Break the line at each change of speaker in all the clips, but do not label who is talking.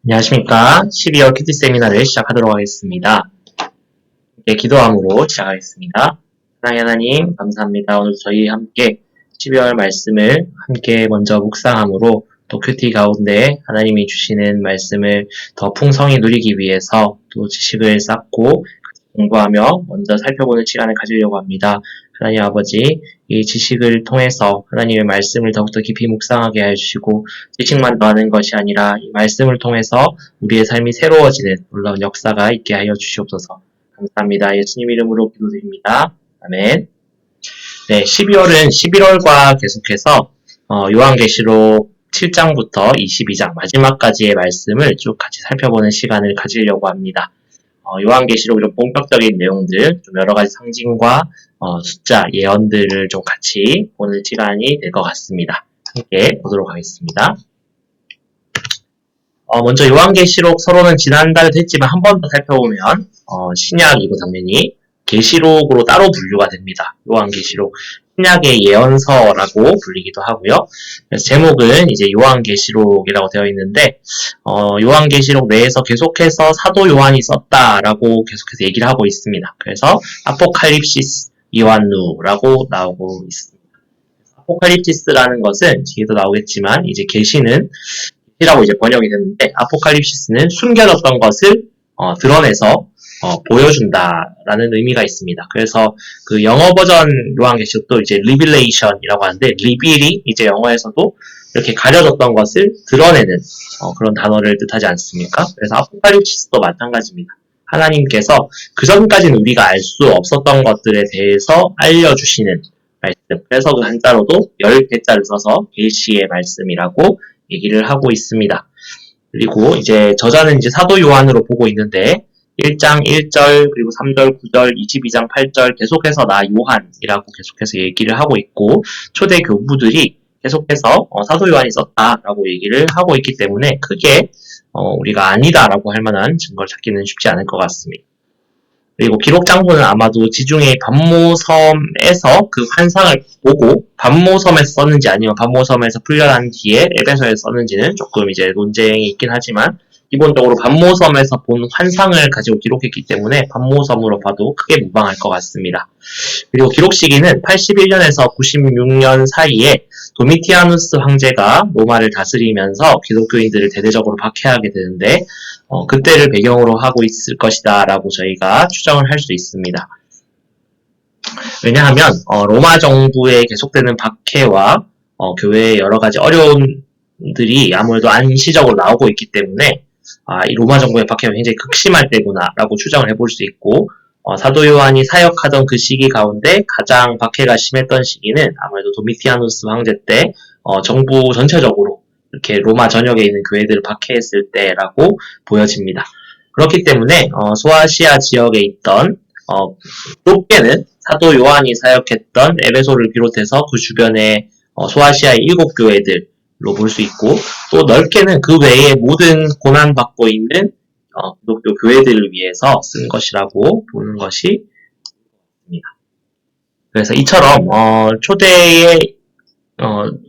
안녕하십니까. 12월 큐티 세미나를 시작하도록 하겠습니다. 네, 기도함으로 시작하겠습니다. 사랑의 하나님, 감사합니다. 오늘 저희 함께 12월 말씀을 함께 먼저 묵상함으로 또 큐티 가운데 하나님이 주시는 말씀을 더 풍성히 누리기 위해서 또 지식을 쌓고 공부하며 먼저 살펴보는 시간을 가지려고 합니다. 하나님 아버지, 이 지식을 통해서 하나님의 말씀을 더욱더 깊이 묵상하게 해주시고 지식만 더하는 것이 아니라 이 말씀을 통해서 우리의 삶이 새로워지는 놀라운 역사가 있게 하여 주시옵소서. 감사합니다. 예수님 이름으로 기도드립니다. 아멘. 네, 12월은 11월과 계속해서 요한계시록 7장부터 22장 마지막까지의 말씀을 쭉 같이 살펴보는 시간을 가지려고 합니다. 요한계시록 좀 본격적인 내용들, 좀 여러 가지 상징과 숫자, 예언들을 좀 같이 보는 시간이 될 것 같습니다. 함께 보도록 하겠습니다. 먼저 요한계시록 서로는 지난달에도 했지만 한 번 더 살펴보면 신약이고 당연히 계시록으로 따로 분류가 됩니다. 요한계시록 신약의 예언서라고 불리기도 하고요. 그래서 제목은 이제 요한계시록이라고 되어 있는데 요한계시록 내에서 계속해서 사도 요한이 썼다라고 계속해서 얘기를 하고 있습니다. 그래서 아포칼립시스 요한누라고 나오고 있습니다. 아포칼립시스라는 것은 뒤에도 나오겠지만 이제 계시는 라고 이제 번역이 됐는데 아포칼립시스는 숨겨졌던 것을 드러내서 보여준다라는 의미가 있습니다. 그래서 그 영어 버전 요한계시록도 이제 리빌레이션이라고 하는데 리빌이 이제 영어에서도 이렇게 가려졌던 것을 드러내는 그런 단어를 뜻하지 않습니까? 그래서 아포칼립시스도 마찬가지입니다. 하나님께서 그 전까지는 우리가 알 수 없었던 것들에 대해서 알려주시는 말씀. 그래서 그 한자로도 10개자를 써서 계시의 말씀이라고 얘기를 하고 있습니다. 그리고 이제 저자는 이제 사도 요한으로 보고 있는데 1장 1절 그리고 3절 9절 22장 8절 계속해서 나 요한이라고 계속해서 얘기를 하고 있고 초대 교부들이 계속해서 사도 요한이 썼다라고 얘기를 하고 있기 때문에 크게 우리가 아니다라고 할 만한 증거를 찾기는 쉽지 않을 것 같습니다. 그리고 기록 장소는 아마도 지중해 반모섬에서 그 환상을 보고 반모섬에서 썼는지 아니면 반모섬에서 풀려난 뒤에 에베소에서 썼는지는 조금 이제 논쟁이 있긴 하지만 기본적으로 반모섬에서 본 환상을 가지고 기록했기 때문에 반모섬으로 봐도 크게 무방할 것 같습니다. 그리고 기록 시기는 81년에서 96년 사이에 도미티아누스 황제가 로마를 다스리면서 기독교인들을 대대적으로 박해하게 되는데 그때를 배경으로 하고 있을 것이다 라고 저희가 추정을 할 수 있습니다. 왜냐하면 로마 정부의 계속되는 박해와 교회의 여러 가지 어려움들이 아무래도 안시적으로 나오고 있기 때문에 이 로마 정부의 박해가 굉장히 극심할 때구나 라고 추정을 해볼 수 있고 사도 요한이 사역하던 그 시기 가운데 가장 박해가 심했던 시기는 아무래도 도미티아누스 황제 때 정부 전체적으로 이렇게 로마 전역에 있는 교회들을 박해했을 때라고 보여집니다. 그렇기 때문에 소아시아 지역에 있던 좁게는 사도 요한이 사역했던 에베소를 비롯해서 그 주변의 소아시아의 7교회들로 볼 수 있고 또 넓게는 그 외에 모든 고난받고 있는 기독교 교회들을 위해서 쓴 것이라고 보는 것이 있습니다. 그래서 이처럼 초대의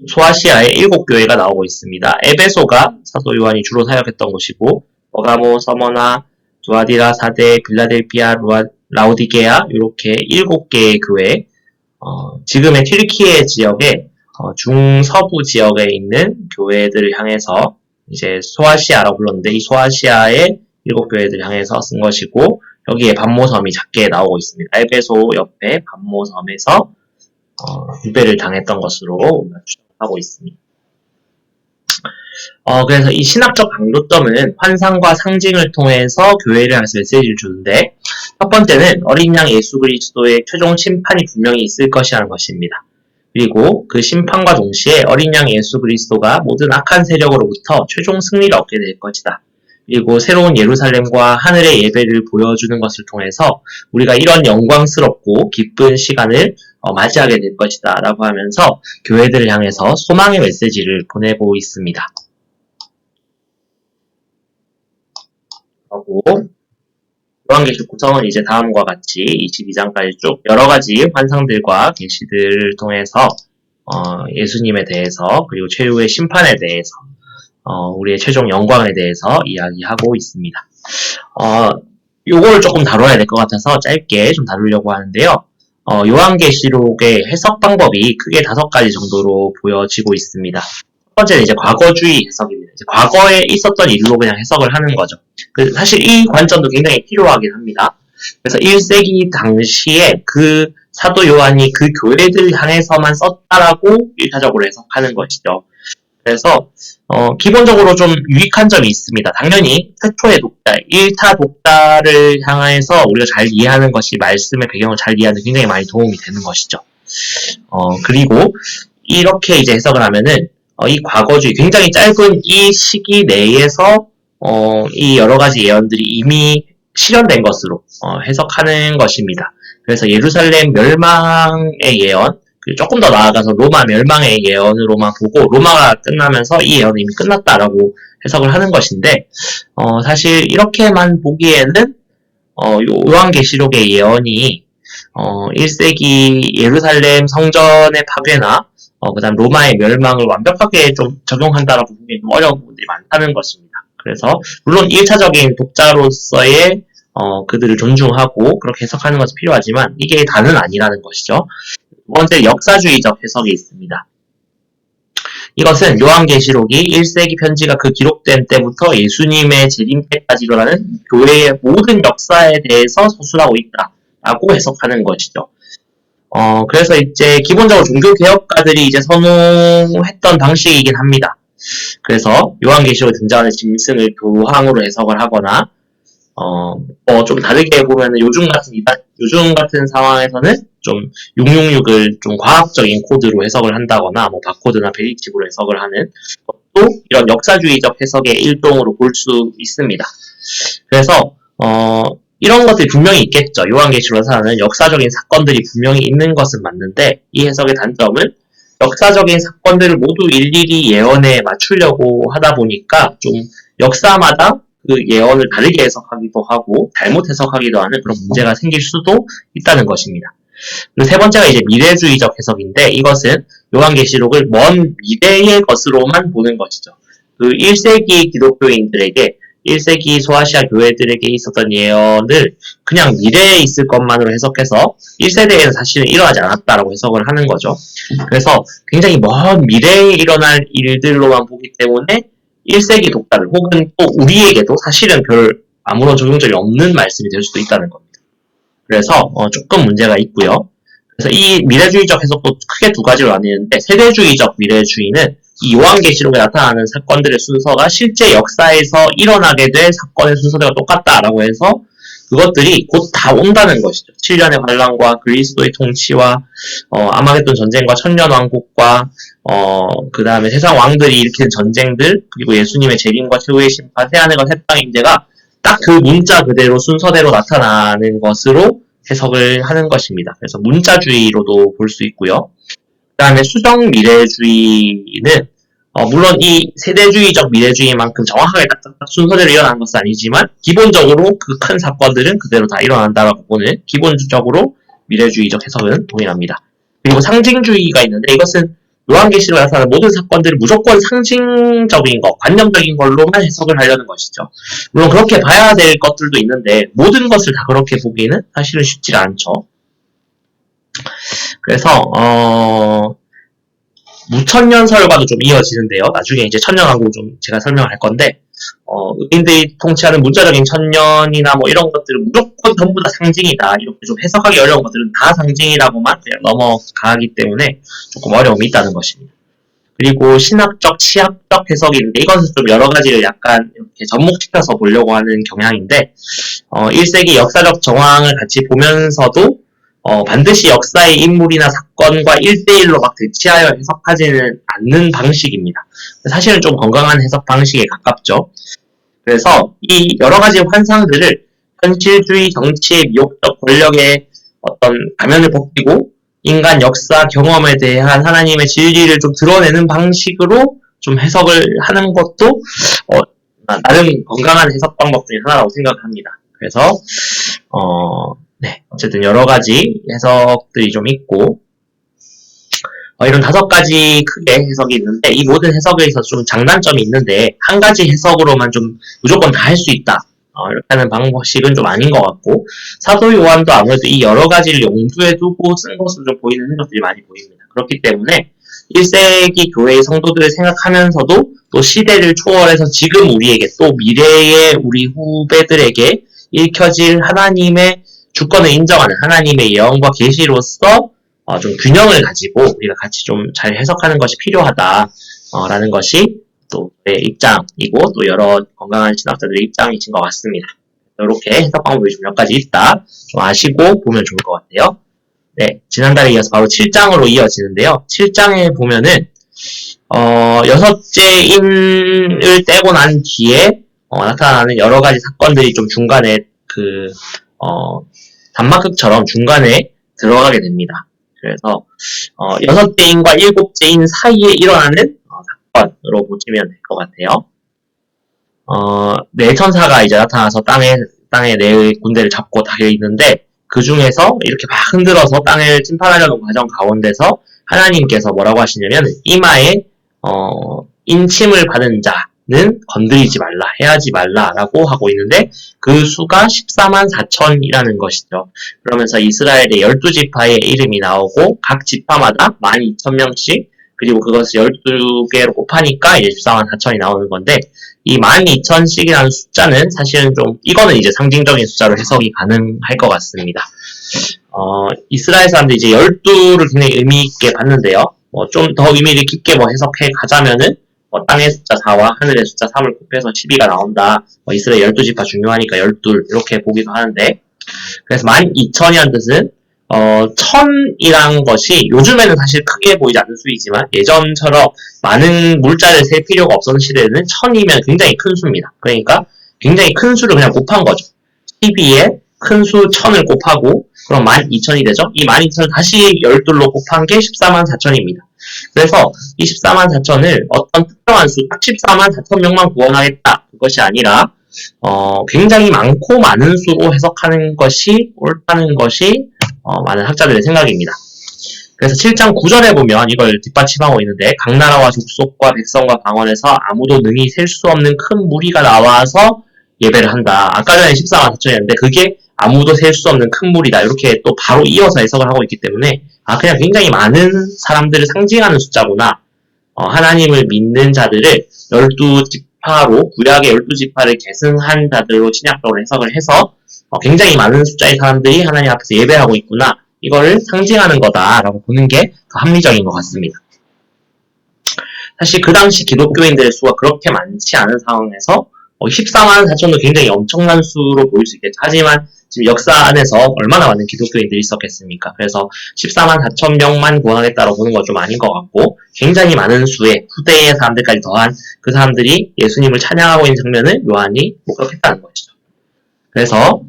소아시아의 7교회가 나오고 있습니다. 에베소가 사도 요한이 주로 사역했던 곳이고 버가모, 서머나, 두아디라, 사데, 빌라델피아, 라오디게아 이렇게 7개의 교회 지금의 튀르키예 지역의 중서부 지역에 있는 교회들을 향해서 이제 소아시아라고 불렀는데 이 소아시아의 7교회들을 향해서 쓴 것이고 여기에 반모섬이 작게 나오고 있습니다. 에베소 옆에 반모섬에서 유배를 당했던 것으로 우리가 추정하고 있습니다. 그래서 이 신학적 강조점은 환상과 상징을 통해서 교회를 향해서 메시지를 주는데 첫 번째는 어린 양 예수 그리스도의 최종 심판이 분명히 있을 것이라는 것입니다. 그리고 그 심판과 동시에 어린 양 예수 그리스도가 모든 악한 세력으로부터 최종 승리를 얻게 될 것이다. 그리고 새로운 예루살렘과 하늘의 예배를 보여주는 것을 통해서 우리가 이런 영광스럽고 기쁜 시간을 맞이하게 될 것이다 라고 하면서 교회들을 향해서 소망의 메시지를 보내고 있습니다. 그리고 요한계시록 구성은 이제 다음과 같이 22장까지 쭉 여러가지 환상들과 계시들을 통해서 예수님에 대해서 그리고 최후의 심판에 대해서 우리의 최종 영광에 대해서 이야기하고 있습니다. 요걸 조금 다뤄야 될 것 같아서 짧게 좀 다루려고 하는데요. 요한계시록의 해석 방법이 크게 5가지 정도로 보여지고 있습니다. 첫 번째는 이제 과거주의 해석입니다. 이제 과거에 있었던 일로 그냥 해석을 하는 거죠. 사실 이 관점도 굉장히 필요하긴 합니다. 그래서 1세기 당시에 그 사도 요한이 그 교회들 향해서만 썼다라고 1차적으로 해석하는 것이죠. 그래서 기본적으로 좀 유익한 점이 있습니다. 당연히 최초의 독자, 1차 독자를 향해서 우리가 잘 이해하는 것이 말씀의 배경을 잘 이해하는 데 굉장히 많이 도움이 되는 것이죠. 그리고 이렇게 이제 해석을 하면은 이 과거주의, 굉장히 짧은 이 시기 내에서 이 여러 가지 예언들이 이미 실현된 것으로 해석하는 것입니다. 그래서 예루살렘 멸망의 예언, 조금 더 나아가서 로마 멸망의 예언으로만 보고 로마가 끝나면서 이 예언이 이미 끝났다라고 해석을 하는 것인데 사실 이렇게만 보기에는 요한계시록의 예언이 1세기 예루살렘 성전의 파괴나 그 다음 로마의 멸망을 완벽하게 좀 적용한다라고 보기 좀 어려운 부분들이 많다는 것입니다. 그래서 물론 1차적인 독자로서의 그들을 존중하고 그렇게 해석하는 것이 필요하지만 이게 다는 아니라는 것이죠. 두 번째, 역사주의적 해석이 있습니다. 이것은 요한계시록이 1세기 편지가 그 기록된 때부터 예수님의 재림 때까지 일어나는 교회의 모든 역사에 대해서 서술하고 있다라고 해석하는 것이죠. 그래서 이제 기본적으로 종교개혁가들이 이제 선호했던 방식이긴 합니다. 그래서 요한계시록에 등장하는 짐승을 교황으로 해석을 하거나 좀 다르게 보면은 요즘 같은 상황에서는 좀 666을 좀 과학적인 코드로 해석을 한다거나 바코드나 베리칩으로 해석을 하는 것도 이런 역사주의적 해석의 일종으로 볼 수 있습니다. 그래서 이런 것들이 분명히 있겠죠. 요한계시록에 나타나는 역사적인 사건들이 분명히 있는 것은 맞는데 이 해석의 단점은 역사적인 사건들을 모두 일일이 예언에 맞추려고 하다 보니까 좀 역사마다 그 예언을 다르게 해석하기도 하고 잘못 해석하기도 하는 그런 문제가 생길 수도 있다는 것입니다. 그리고 세 번째가 이제 미래주의적 해석인데 이것은 요한계시록을 먼 미래의 것으로만 보는 것이죠. 그 1세기 기독교인들에게 1세기 소아시아 교회들에게 있었던 예언을 그냥 미래에 있을 것만으로 해석해서 1세대에는 사실은 일어나지 않았다라고 해석을 하는 거죠. 그래서 굉장히 먼 미래에 일어날 일들로만 보기 때문에 1세기 독자들 혹은 또 우리에게도 사실은 별 아무런 적용점이 없는 말씀이 될 수도 있다는 겁니다. 그래서 조금 문제가 있고요. 그래서 이 미래주의적 해석도 크게 2가지로 나뉘는데 세대주의적 미래주의는 이 요한계시록에 나타나는 사건들의 순서가 실제 역사에서 일어나게 될 사건의 순서대로 똑같다라고 해서 그것들이 곧 다 온다는 것이죠. 7년의 환란과 그리스도의 통치와 아마겟돈 전쟁과 천년왕국과 그 다음에 세상 왕들이 일으키는 전쟁들 그리고 예수님의 재림과 최후의 심판 새하늘과 새 땅의 임재가 딱 그 문자 그대로 순서대로 나타나는 것으로 해석을 하는 것입니다. 그래서 문자주의로도 볼 수 있고요. 그 다음에 수정 미래주의는 물론 이 세대주의적 미래주의만큼 정확하게 딱딱딱 순서대로 일어나는 것은 아니지만 기본적으로 그 큰 사건들은 그대로 다 일어난다라고 보는 기본적으로 미래주의적 해석은 동일합니다. 그리고 상징주의가 있는데 이것은 요한계시록에 나타나는 모든 사건들을 무조건 상징적인 것, 관념적인 걸로만 해석을 하려는 것이죠. 물론 그렇게 봐야 될 것들도 있는데 모든 것을 다 그렇게 보기는 사실은 쉽지 않죠. 그래서 무천년설과도 좀 이어지는데요. 나중에 이제 천년왕국 좀 제가 설명을 할 건데 의인들이 통치하는 문자적인 천년이나 이런 것들은 무조건 전부 다 상징이다. 이렇게 좀 해석하기 어려운 것들은 다 상징이라고만 그냥 넘어가기 때문에 조금 어려움이 있다는 것입니다. 그리고 신학적, 치학적 해석인데 이것은 좀 여러 가지를 약간 이렇게 접목시켜서 보려고 하는 경향인데 1세기 역사적 정황을 같이 보면서도 반드시 역사의 인물이나 사건과 1대1로 막 대치하여 해석하지는 않는 방식입니다. 사실은 좀 건강한 해석 방식에 가깝죠. 그래서 이 여러 가지 환상들을 현실주의 정치의 미혹적 권력의 어떤 가면을 벗기고 인간 역사 경험에 대한 하나님의 진리를 좀 드러내는 방식으로 좀 해석을 하는 것도 나름 건강한 해석 방법 중에 하나라고 생각합니다. 그래서 네, 어쨌든 여러 가지 해석들이 좀 있고 이런 5가지 크게 해석이 있는데 이 모든 해석에 있어서 좀 장단점이 있는데 한 가지 해석으로만 좀 무조건 다 할 수 있다. 이렇게 하는 방식은 좀 아닌 것 같고 사도 요한도 아무래도 이 여러 가지를 염두에 두고 쓴 것으로 좀 보이는 흔적들이 많이 보입니다. 그렇기 때문에 1세기 교회의 성도들을 생각하면서도 또 시대를 초월해서 지금 우리에게 또 미래의 우리 후배들에게 읽혀질 하나님의 주권을 인정하는 하나님의 예언과 계시로서 좀 균형을 가지고 우리가 같이 좀 잘 해석하는 것이 필요하다라는 것이 또 제 입장이고 또 여러 건강한 신학자들의 입장이신 것 같습니다. 이렇게 해석 방법이 좀 몇 가지 있다. 좀 아시고 보면 좋을 것 같아요. 네, 지난달에 이어서 바로 7장으로 이어지는데요. 7장에 보면은 6째 인을 떼고 난 뒤에 나타나는 여러 가지 사건들이 좀 중간에 단막극처럼 중간에 들어가게 됩니다. 그래서 6째 인과 7째 인 사이에 일어나는 사건으로 보시면 될 것 같아요. 네 천사가 이제 나타나서 땅에 네 군대를 잡고 다려 있는데 그 중에서 이렇게 막 흔들어서 땅을 침판하려는 과정 가운데서 하나님께서 뭐라고 하시냐면 이마에 인침을 받은 자는 건드리지 말라, 해하지 말라라고 하고 있는데 그 수가 14만 4천이라는 것이죠. 그러면서 이스라엘의 12지파의 이름이 나오고 각 지파마다 12,000명씩 그리고 그것을 12개로 곱하니까 이제 14만 4천이 나오는 건데 이 12,000씩이라는 숫자는 사실은 좀 이거는 이제 상징적인 숫자로 해석이 가능할 것 같습니다. 이스라엘 사람들이 이제 12를 굉장히 의미 있게 봤는데요. 좀 더 의미를 깊게 해석해 가자면은 땅의 숫자 4와 하늘의 숫자 3을 곱해서 12가 나온다. 이스라엘 12지파 중요하니까 12 이렇게 보기도 하는데 그래서 12,000이라는 뜻은 1000이란 것이 요즘에는 사실 크게 보이지 않는 수이지만 예전처럼 많은 물자를 셀 필요가 없었던 시대에는 1000이면 굉장히 큰 수입니다. 그러니까 굉장히 큰 수를 그냥 곱한 거죠. 12에 큰 수 1000을 곱하고 그럼 12,000이 되죠. 이 12,000을 다시 12로 곱한 게 14만 4천입니다. 그래서 이 14만 4천을 어떤 특정한 수, 딱 14만 4천 명만 구원하겠다. 그것이 아니라 굉장히 많고 많은 수로 해석하는 것이 옳다는 것이 많은 학자들의 생각입니다. 그래서 7장 9절에 보면 이걸 뒷받침하고 있는데 각 나라와 족속과 백성과 방언에서 아무도 능히 셀 수 없는 큰 무리가 나와서 예배를 한다. 아까 전에 14만 4천이었는데 그게 아무도 셀 수 없는 큰 무리다. 이렇게 또 바로 이어서 해석을 하고 있기 때문에 그냥 굉장히 많은 사람들을 상징하는 숫자구나. 하나님을 믿는 자들을 12지파로 구약의 12지파를 계승한 자들로 신약적으로 해석을 해서 굉장히 많은 숫자의 사람들이 하나님 앞에서 예배하고 있구나. 이거를 상징하는 거다라고 보는 게 더 합리적인 것 같습니다. 사실 그 당시 기독교인들의 수가 그렇게 많지 않은 상황에서 14만 4천도 굉장히 엄청난 수로 보일 수 있겠죠. 하지만 지금 역사 안에서 얼마나 많은 기독교인들이 있었겠습니까? 그래서 14만 4천 명만 구원하겠다고 보는 건 좀 아닌 것 같고 굉장히 많은 수의 후대의 사람들까지 더한 그 사람들이 예수님을 찬양하고 있는 장면을 요한이 목격했다는 것이죠. 그래서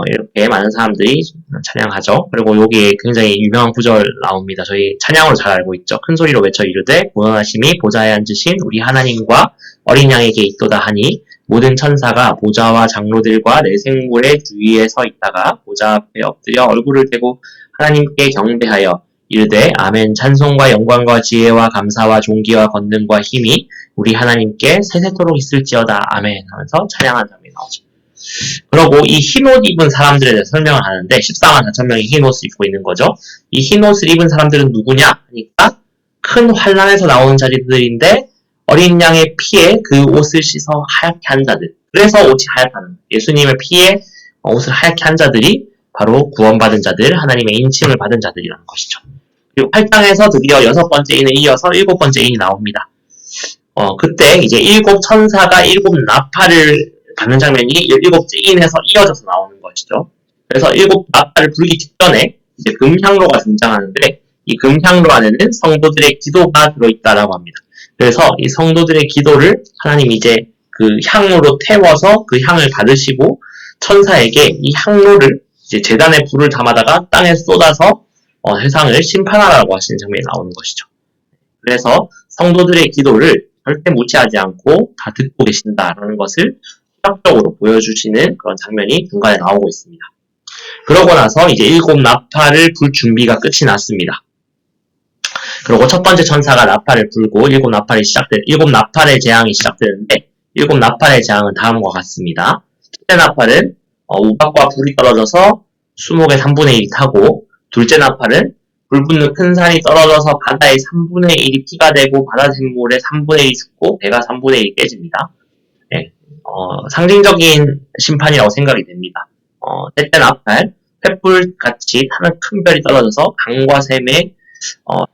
이렇게 많은 사람들이 찬양하죠. 그리고 여기에 굉장히 유명한 구절 나옵니다. 저희 찬양으로 잘 알고 있죠. 큰 소리로 외쳐 이르되 구원하심이 보좌에 앉으신 우리 하나님과 어린 양에게 있도다 하니 모든 천사가 보좌와 장로들과 내 생물의 주위에 서 있다가 보좌 앞에 엎드려 얼굴을 대고 하나님께 경배하여 이르되 아멘 찬송과 영광과 지혜와 감사와 존귀와 권능과 힘이 우리 하나님께 세세토록 있을지어다 아멘 하면서 찬양하는 장면이 나오죠. 그리고 이 흰옷 입은 사람들에 대해 설명을 하는데 14만 4천 명이 흰옷을 입고 있는 거죠. 이 흰옷을 입은 사람들은 누구냐? 하니까 큰 환란에서 나오는 자들인데 어린 양의 피에 그 옷을 씻어 하얗게 한 자들. 그래서 옷이 하얗다는 거예요. 예수님의 피에 옷을 하얗게 한 자들이 바로 구원받은 자들, 하나님의 인침을 받은 자들이라는 것이죠. 그리고 8장에서 드디어 6번째 인에 이어서 7번째 인이 나옵니다. 그때 이제 7 천사가 7 나팔을 받는 장면이 7째 인에서 이어져서 나오는 것이죠. 그래서 7 나팔을 불기 직전에 이제 금향로가 등장하는데 이 금향로 안에는 성도들의 기도가 들어있다라고 합니다. 그래서 이 성도들의 기도를 하나님이 이제 그 향으로 태워서 그 향을 받으시고 천사에게 이 향로를 이제 제단에 불을 담아다가 땅에 쏟아서 세상을 심판하라고 하시는 장면이 나오는 것이죠. 그래서 성도들의 기도를 절대 무시하지 않고 다 듣고 계신다라는 것을 시각적으로 보여주시는 그런 장면이 중간에 나오고 있습니다. 그러고 나서 이제 7 나팔을 불 준비가 끝이 났습니다. 그리고 첫 번째 천사가 나팔을 불고 일곱 나팔의 재앙이 시작되는데 일곱 나팔의 재앙은 다음과 같습니다. 첫째 나팔은 우박과 불이 떨어져서 수목의 3분의 1이 타고, 둘째 나팔은 불 붙는 큰 산이 떨어져서 바다의 3분의 1이 피가 되고 바다 생물의 3분의 1이 죽고 배가 3분의 1이 깨집니다. 네, 상징적인 심판이라고 생각이 됩니다. 셋째 나팔, 횃불같이 타는 큰 별이 떨어져서 강과 샘의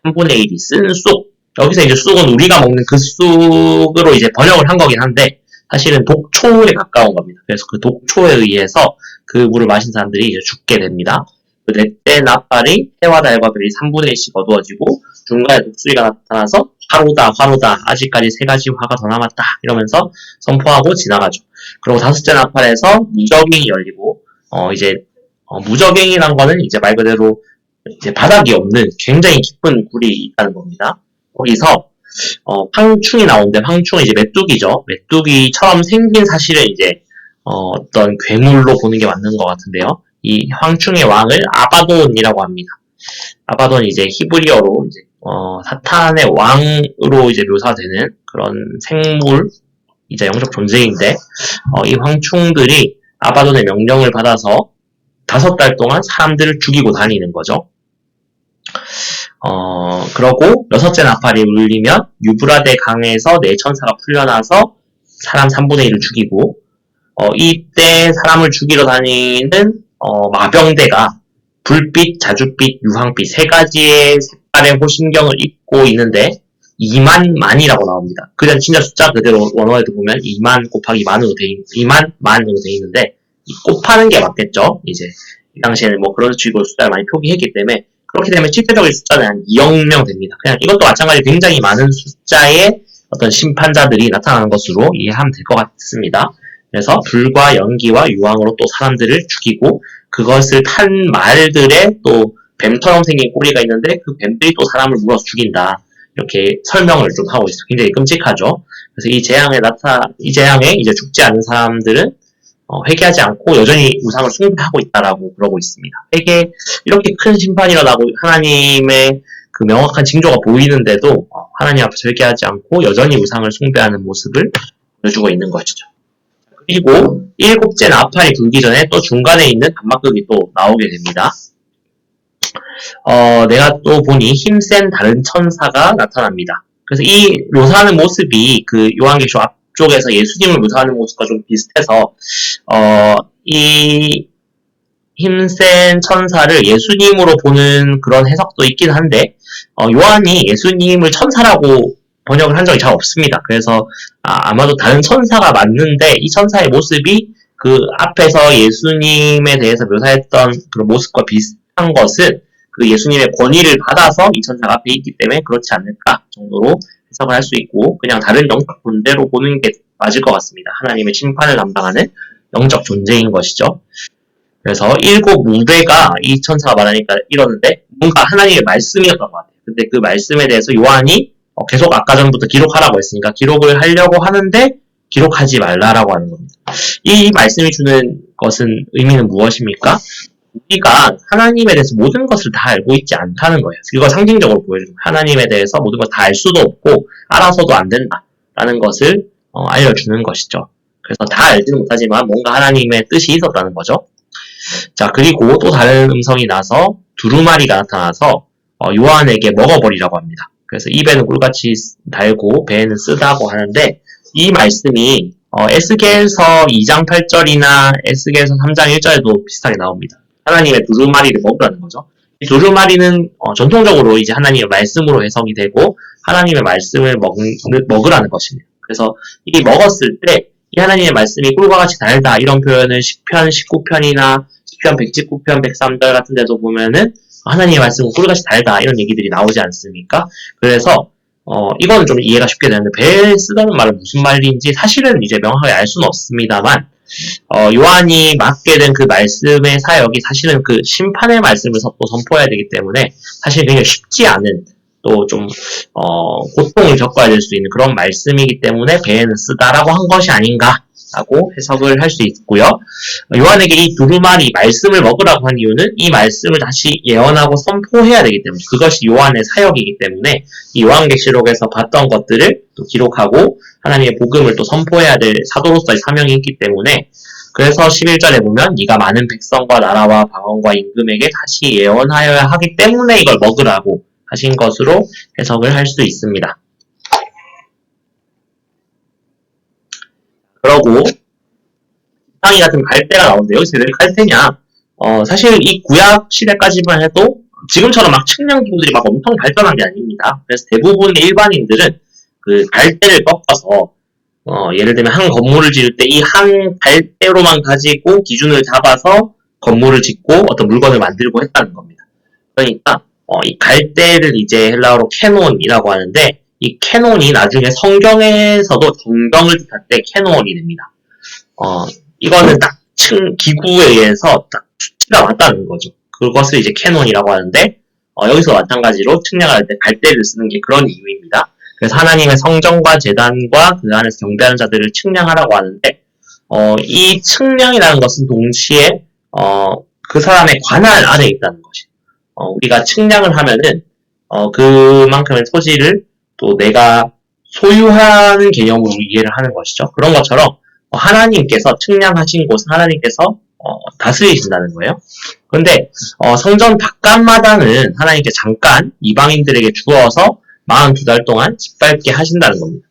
3분의 1이 쓴 쑥. 여기서 이제 쑥은 우리가 먹는 그 쑥으로 이제 번역을 한 거긴 한데 사실은 독초에 가까운 겁니다. 그래서 그 독초에 의해서 그 물을 마신 사람들이 이제 죽게 됩니다. 그 넷째 나팔이 해와 달과 별이 3분의 1씩 어두워지고 중간에 독수리가 나타나서 화로다 화로다 아직까지 3가지 화가 더 남았다 이러면서 선포하고 지나가죠. 그리고 다섯째 나팔에서 무적행이 열리고 무적행이란 거는 이제 말 그대로 이제 바닥이 없는 굉장히 깊은 굴이 있다는 겁니다. 거기서 황충이 나오는데 황충은 이제 메뚜기죠. 메뚜기처럼 생긴 사실은 이제 어떤 괴물로 보는 게 맞는 것 같은데요. 이 황충의 왕을 아바돈이라고 합니다. 아바돈이 이제 히브리어로 이제 사탄의 왕으로 이제 묘사되는 그런 생물, 이제 영적 존재인데 이 황충들이 아바돈의 명령을 받아서 5달 동안 사람들을 죽이고 다니는 거죠. 그러고 여섯째 나팔이 울리면 유브라데 강에서 네 천사가 풀려나서 사람 3분의 1을 죽이고 이때 사람을 죽이러 다니는 마병대가 불빛, 자줏빛, 유황빛 3가지의 색깔의 호심경을 입고 있는데 2만만이라고 나옵니다. 그냥 진짜 숫자 그대로 원어에도 보면 2만 곱하기 만으로 만으로 돼 있는데 곱하는 게 맞겠죠. 이제 이 당시에는 뭐 그런 식으로 숫자를 많이 표기했기 때문에 그렇게 되면 실제적인 숫자는 한 2억 명 됩니다. 그냥 이것도 마찬가지로 굉장히 많은 숫자의 어떤 심판자들이 나타나는 것으로 이해하면 될 것 같습니다. 그래서 불과 연기와 유황으로 또 사람들을 죽이고 그것을 탄 말들의 또 뱀처럼 생긴 꼬리가 있는데 그 뱀들이 또 사람을 물어서 죽인다. 이렇게 설명을 좀 하고 있어요. 굉장히 끔찍하죠. 그래서 이 재앙에 이제 죽지 않은 사람들은 회개하지 않고 여전히 우상을 숭배하고 있다라고 그러고 있습니다. 이렇게 큰 심판이 일어나고 하나님의 그 명확한 징조가 보이는데도 하나님 앞에서 회개하지 않고 여전히 우상을 숭배하는 모습을 보여주고 있는 것이죠. 그리고 7째 나팔이 불기 전에 또 중간에 있는 단막극이 또 나오게 됩니다. 내가 또 보니 힘센 다른 천사가 나타납니다. 그래서 이 묘사하는 모습이 그 요한계시록 앞쪽에서 예수님을 묘사하는 모습과 좀 비슷해서 이 힘센 천사를 예수님으로 보는 그런 해석도 있긴 한데 요한이 예수님을 천사라고 번역을 한 적이 잘 없습니다. 그래서 아마도 다른 천사가 맞는데 이 천사의 모습이 그 앞에서 예수님에 대해서 묘사했던 그런 모습과 비슷한 것은 그 예수님의 권위를 받아서 이 천사가 앞에 있기 때문에 그렇지 않을까 정도로 해석을 할 수 있고 그냥 다른 영적 존재로 보는 게 맞을 것 같습니다. 하나님의 심판을 담당하는 영적 존재인 것이죠. 그래서 7 무대가 이 천사가 말하니까 이러는데 뭔가 하나님의 말씀이었던 것 같아요. 근데 그 말씀에 대해서 요한이 계속 아까 전부터 기록하라고 했으니까 기록을 하려고 하는데 기록하지 말라라고 하는 겁니다. 이 말씀이 주는 것은 의미는 무엇입니까? 우리가 하나님에 대해서 모든 것을 다 알고 있지 않다는 거예요. 이거 상징적으로 보여주는 거예요. 하나님에 대해서 모든 걸 다 알 수도 없고 알아서도 안 된다라는 것을 알려주는 것이죠. 그래서 다 알지는 못하지만 뭔가 하나님의 뜻이 있었다는 거죠. 자, 그리고 또 다른 음성이 나서 두루마리가 나타나서 요한에게 먹어버리라고 합니다. 그래서 입에는 꿀같이 달고 배에는 쓰다고 하는데 이 말씀이 에스겔서 2장 8절이나 에스겔서 3장 1절에도 비슷하게 나옵니다. 하나님의 두루마리를 먹으라는 거죠. 이 두루마리는 전통적으로 이제 하나님의 말씀으로 해석이 되고 하나님의 말씀을 먹으라는 것입니다. 그래서 이 먹었을 때 이 하나님의 말씀이 꿀과 같이 달다 이런 표현을 10편 19편이나 10편 119편 103절 같은 데도 보면은 하나님의 말씀은 꿀같이 달다 이런 얘기들이 나오지 않습니까? 그래서 이거는 좀 이해가 쉽게 되는데 배에 쓰다는 말은 무슨 말인지 사실은 이제 명확하게 알 수는 없습니다만 요한이 맡게 된 그 말씀의 사역이 사실은 그 심판의 말씀을 또 선포해야 되기 때문에 사실 굉장히 쉽지 않은 또 좀 고통을 겪어야 될 수 있는 그런 말씀이기 때문에 배에는 쓰다라고 한 것이 아닌가 라고 해석을 할 수 있고요. 요한에게 이 두루마리 말씀을 먹으라고 한 이유는 이 말씀을 다시 예언하고 선포해야 되기 때문에, 그것이 요한의 사역이기 때문에 이 요한계시록에서 봤던 것들을 또 기록하고 하나님의 복음을 또 선포해야 될 사도로서의 사명이 있기 때문에, 그래서 11절에 보면 네가 많은 백성과 나라와 방언과 임금에게 다시 예언하여야 하기 때문에 이걸 먹으라고 하신 것으로 해석을 할 수 있습니다. 그러고 지팡이 같은 갈대가 나오는데 여기서 왜 갈대냐? 사실 이 구약 시대까지만 해도 지금처럼 막 측량 기구들이 막 엄청 발전한 게 아닙니다. 그래서 대부분의 일반인들은 그 갈대를 꺾어서 예를 들면 한 건물을 지을 때 이 한 갈대로만 가지고 기준을 잡아서 건물을 짓고 어떤 물건을 만들고 했다는 겁니다. 그러니까 이 갈대를 이제 헬라어로 캐논이라고 하는데, 이 캐논이 나중에 성경에서도 정경을 뜻할 때 캐논이 됩니다. 이거는 딱 기구에 의해서 딱 수치가 맞다는 거죠. 그것을 이제 캐논이라고 하는데, 여기서 마찬가지로 측량할 때 갈대를 쓰는 게 그런 이유입니다. 그래서 하나님의 성전과 제단과 그 안에서 경배하는 자들을 측량하라고 하는데, 이 측량이라는 것은 동시에 그 사람의 관할 안에 있다는 것이. 우리가 측량을 하면은 그만큼의 토지를 또 내가 소유하는 개념으로 이해를 하는 것이죠. 그런 것처럼 하나님께서 측량하신 곳은 하나님께서 다스리신다는 거예요. 그런데 성전 바깥마당은 하나님께 잠깐 이방인들에게 주어서 42달 동안 짓밟게 하신다는 겁니다.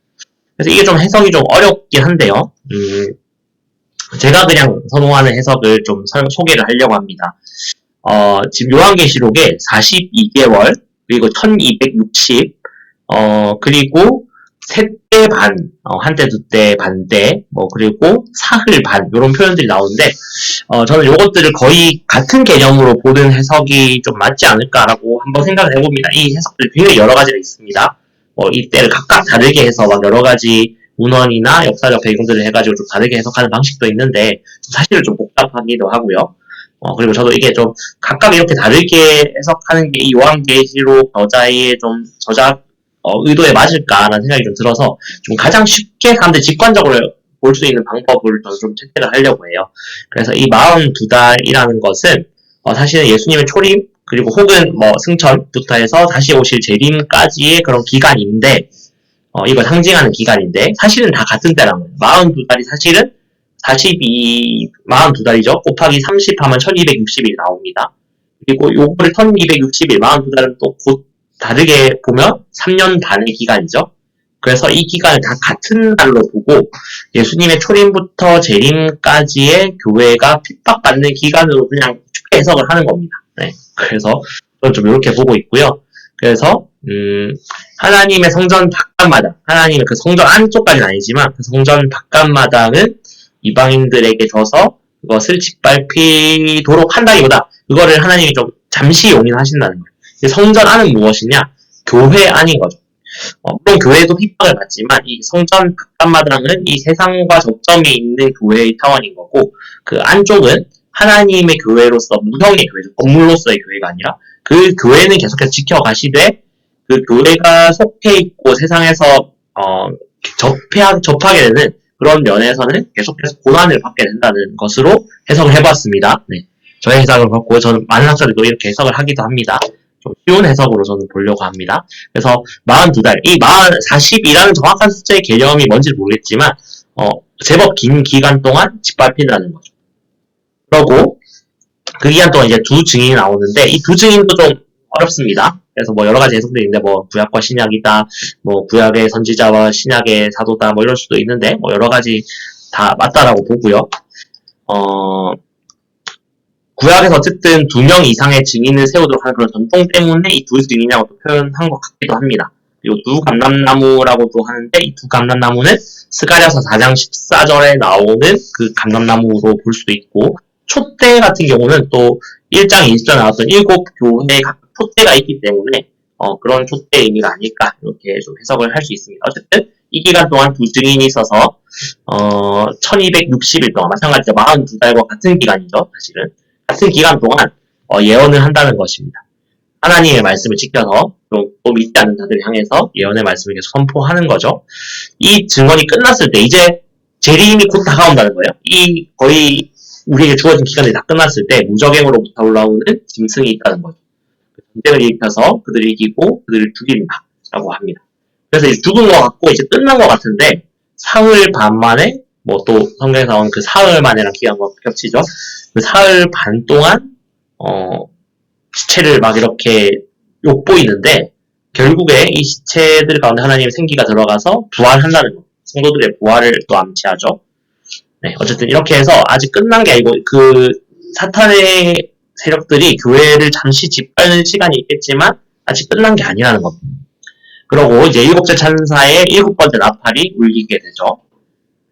그래서 이게 좀 해석이 좀 어렵긴 한데요. 제가 그냥 선호하는 해석을 좀 소개를 하려고 합니다. 지금 요한계시록에 42개월, 그리고 1260, 그리고 셋대 반, 한때, 두대, 반대, 그리고 사흘 반, 요런 표현들이 나오는데, 저는 요것들을 거의 같은 개념으로 보는 해석이 좀 맞지 않을까라고 한번 생각을 해봅니다. 이 해석들이 굉장히 여러 가지가 있습니다. 이때를 각각 다르게 해서 막 여러 가지 문헌이나 역사적 배경들을 해가지고 좀 다르게 해석하는 방식도 있는데, 사실은 좀 복잡하기도 하고요. 그리고 저도 이게 좀 각각 이렇게 다르게 해석하는 게 이 요한계시록 저자의 좀 저작 의도에 맞을까라는 생각이 좀 들어서 좀 가장 쉽게 사람들이 직관적으로 볼 수 있는 방법을 저는 좀 채택을 하려고 해요. 그래서 이 42달이라는 것은 사실은 예수님의 초림 그리고 혹은 승천부터 해서 다시 오실 재림까지의 그런 기간인데, 이걸 상징하는 기간인데 사실은 다 같은 때라는 거예요. 42달이 사실은 42달이죠. 곱하기 30 하면 1260일이 나옵니다. 그리고 요거를 1260일, 42달은 또 곧 다르게 보면 3년 반의 기간이죠. 그래서 이 기간을 다 같은 달로 보고 예수님의 초림부터 재림까지의 교회가 핍박받는 기간으로 그냥 쉽게 해석을 하는 겁니다. 네. 그래서 저는 좀 이렇게 보고 있고요. 그래서 하나님의 성전 바깥마당, 하나님의 그 성전 안쪽까지는 아니지만 그 성전 바깥마당은 이방인들에게 줘서 그것을 짓밟히도록 한다기보다 그거를 하나님이 좀 잠시 용인하신다는 거예요. 성전 안은 무엇이냐? 교회 안인 거죠. 물론 교회도 핍박을 받지만 이 성전 바깥마당은 이 세상과 접점이 있는 교회의 차원인 거고, 그 안쪽은 하나님의 교회로서 무형의 교회죠. 건물로서의 교회가 아니라 그 교회는 계속해서 지켜가시되 그 교회가 속해 있고 세상에서 접하게 되는 그런 면에서는 계속해서 고난을 받게 된다는 것으로 해석을 해봤습니다. 네. 저의 해석을 받고 저는 많은 학자들도 이렇게 해석을 하기도 합니다. 좀 쉬운 해석으로 저는 보려고 합니다. 그래서 42달, 이 40이라는 정확한 숫자의 개념이 뭔지 모르겠지만 제법 긴 기간 동안 짓밟힌다는 거죠. 그러고 그 기간 동안 이제 두 증인이 나오는데 이 두 증인도 좀 어렵습니다. 그래서 여러 가지 해석들이 있는데 구약과 신약이다, 구약의 선지자와 신약의 사도다, 이럴 수도 있는데 여러 가지 다 맞다라고 보고요. 구약에서 어쨌든 2명 이상의 증인을 세우도록 하는 그런 전통 때문에 이 두 증인이라고 또 표현한 것 같기도 합니다. 그리고 두 감람나무라고도 하는데 이 두 감람나무는 스가랴서 4장 14절에 나오는 그 감람나무로 볼 수도 있고, 촛대 같은 경우는 또 1장 20절에 나왔던 7교회에 각 촛대가 있기 때문에 그런 촛대의 의미가 아닐까 이렇게 좀 해석을 할 수 있습니다. 어쨌든 이 기간 동안 두 증인이 있어서 1260일 동안 마찬가지로 42달과 같은 기간이죠. 사실은 같은 기간 동안 예언을 한다는 것입니다. 하나님의 말씀을 지켜서 또 믿지 않는 자들을 향해서 예언의 말씀을 계속 선포하는 거죠. 이 증언이 끝났을 때 이제 재림이 곧 다가온다는 거예요. 이 거의 우리에게 주어진 기간이 다 끝났을 때 무적행으로부터 올라오는 짐승이 있다는 거죠. 전쟁을 일으켜서 그들을 이기고 그들을 죽인다라고 합니다. 그래서 이제 죽은 것 같고 이제 끝난 것 같은데 사흘 반 만에 뭐 또 성경에 나온 그 사흘 만에랑 기간과 겹치죠. 그 사흘 반 동안 시체를 막 이렇게 욕보이는데 결국에 이 시체들 가운데 하나님의 생기가 들어가서 부활한다는 거. 성도들의 부활을 또 암시하죠. 네, 어쨌든 이렇게 해서 아직 끝난 게 아니고 그 사탄의 세력들이 교회를 잠시 짓밟는 시간이 있겠지만 아직 끝난 게 아니라는 겁니다. 그러고 이제 일곱째 찬사의 일곱 번째 나팔이 울리게 되죠.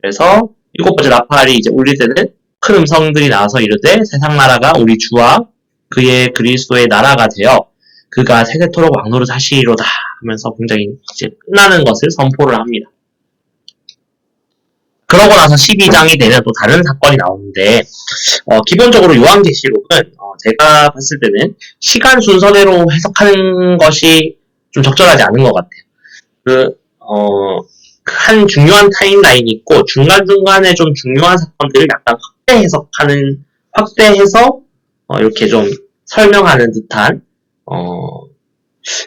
그래서 일곱 번째 나팔이 이제 울릴 때는 큰 음성들이 나와서 이르되 세상 나라가 우리 주와 그의 그리스도의 나라가 되어 그가 세세토록 왕노릇 하시리로다 하면서 굉장히 이제 끝나는 것을 선포를 합니다. 그러고 나서 12장이 되면 또 다른 사건이 나오는데 기본적으로 요한계시록은 제가 봤을 때는 시간 순서대로 해석하는 것이 좀 적절하지 않은 것 같아요. 한 중요한 타임라인이 있고 중간중간에 좀 중요한 사건들을 약간 확대해서 이렇게 좀 설명하는 듯한